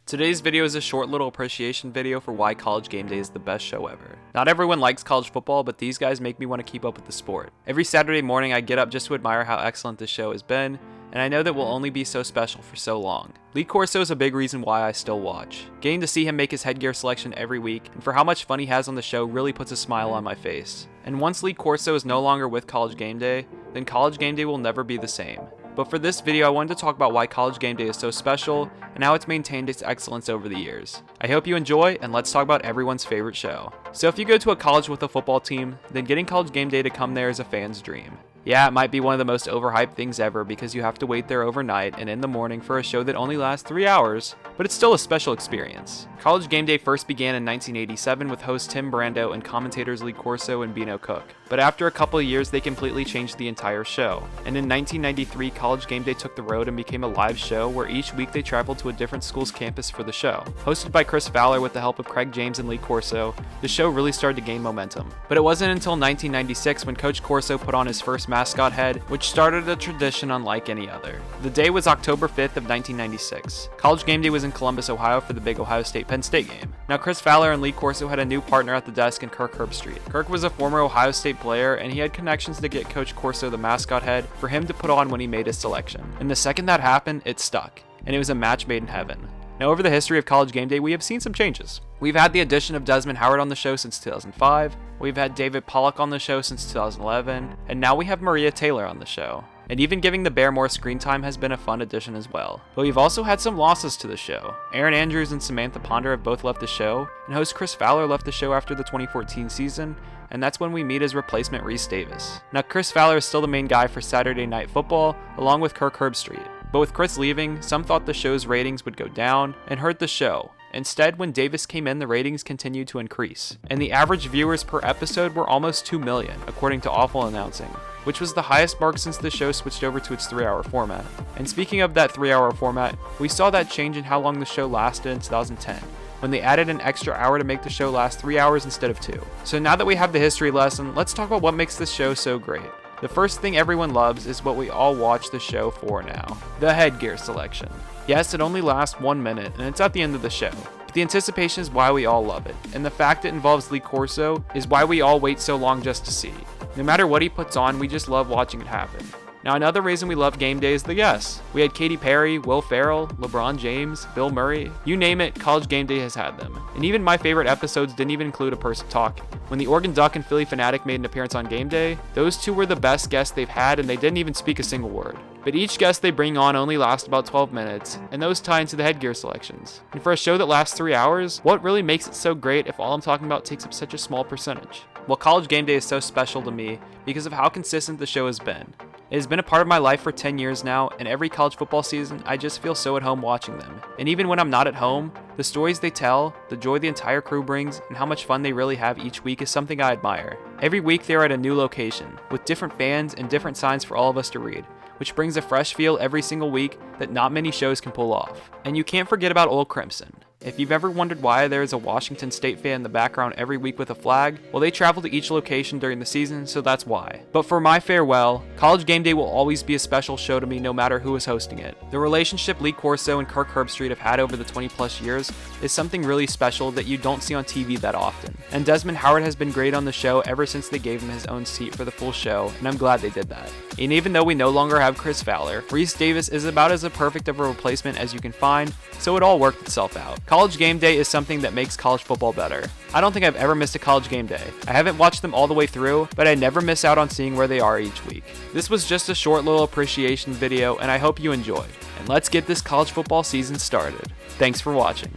Today's video is a short little appreciation video for why College GameDay is the best show ever. Not everyone likes college football, but these guys make me want to keep up with the sport. Every Saturday morning I get up just to admire how excellent this show has been, and I know that will only be so special for so long. Lee Corso is a big reason why I still watch. Getting to see him make his headgear selection every week, and for how much fun he has on the show really puts a smile on my face. And once Lee Corso is no longer with College GameDay, then College GameDay will never be the same. But for this video, I wanted to talk about why College GameDay is so special and how it's maintained its excellence over the years. I hope you enjoy, and let's talk about everyone's favorite show. So if you go to a college with a football team, then getting College GameDay to come there is a fan's dream. Yeah, it might be one of the most overhyped things ever because you have to wait there overnight and in the morning for a show that only lasts 3 hours, but it's still a special experience. College GameDay first began in 1987 with host Tim Brando and commentators Lee Corso and Beano Cook. But after a couple of years, they completely changed the entire show. And in 1993, College GameDay took the road and became a live show where each week they traveled to a different school's campus for the show. Hosted by Chris Fowler with the help of Craig James and Lee Corso, the show really started to gain momentum. But it wasn't until 1996 when Coach Corso put on his first mascot head, which started a tradition unlike any other. The day was October 5th of 1996. College GameDay was in Columbus, Ohio for the big Ohio State-Penn State game. Now Chris Fowler and Lee Corso had a new partner at the desk in Kirk Herbstreit. Kirk was a former Ohio State player, and he had connections to get Coach Corso the mascot head for him to put on when he made his selection. And the second that happened, it stuck, and it was a match made in heaven. Now over the history of College GameDay, we have seen some changes. We've had the addition of Desmond Howard on the show since 2005, we've had David Pollock on the show since 2011, and now we have Maria Taylor on the show. And even giving the Bear more screen time has been a fun addition as well. But we've also had some losses to the show. Aaron Andrews and Samantha Ponder have both left the show, and host Chris Fowler left the show after the 2014 season, and that's when we meet his replacement Reese Davis. Now Chris Fowler is still the main guy for Saturday Night Football, along with Kirk Herbstreit. But with Chris leaving, some thought the show's ratings would go down and hurt the show. Instead, when Davis came in, the ratings continued to increase, and the average viewers per episode were almost 2 million, according to Awful Announcing, which was the highest mark since the show switched over to its 3-hour format. And speaking of that 3-hour format, we saw that change in how long the show lasted in 2010, when they added an extra hour to make the show last 3 hours instead of 2. So now that we have the history lesson, let's talk about what makes this show so great. The first thing everyone loves is what we all watch the show for now: the headgear selection. Yes, it only lasts 1 minute, and it's at the end of the show. But the anticipation is why we all love it, and the fact it involves Lee Corso is why we all wait so long just to see. No matter what he puts on, we just love watching it happen. Now another reason we love GameDay is the guests. We had Katy Perry, Will Ferrell, LeBron James, Bill Murray. You name it, College GameDay has had them. And even my favorite episodes didn't even include a person talking. When the Oregon Duck and Philly Fanatic made an appearance on GameDay, those two were the best guests they've had, and they didn't even speak a single word. But each guest they bring on only lasts about 12 minutes, and those tie into the headgear selections. And for a show that lasts 3 hours, what really makes it so great if all I'm talking about takes up such a small percentage? Well, College GameDay is so special to me because of how consistent the show has been. It has been a part of my life for 10 years now, and every college football season, I just feel so at home watching them. And even when I'm not at home, the stories they tell, the joy the entire crew brings, and how much fun they really have each week is something I admire. Every week they're at a new location, with different fans and different signs for all of us to read, which brings a fresh feel every single week that not many shows can pull off. And you can't forget about Old Crimson. If you've ever wondered why there is a Washington State fan in the background every week with a flag, well, they travel to each location during the season, so that's why. But for my farewell, College GameDay will always be a special show to me no matter who is hosting it. The relationship Lee Corso and Kirk Herbstreit have had over the 20 plus years is something really special that you don't see on TV that often. And Desmond Howard has been great on the show ever since they gave him his own seat for the full show, and I'm glad they did that. And even though we no longer have Chris Fowler, Reese Davis is about as perfect of a replacement as you can find, so it all worked itself out. College GameDay is something that makes college football better. I don't think I've ever missed a College GameDay. I haven't watched them all the way through, but I never miss out on seeing where they are each week. This was just a short little appreciation video, and I hope you enjoyed. And let's get this college football season started. Thanks for watching.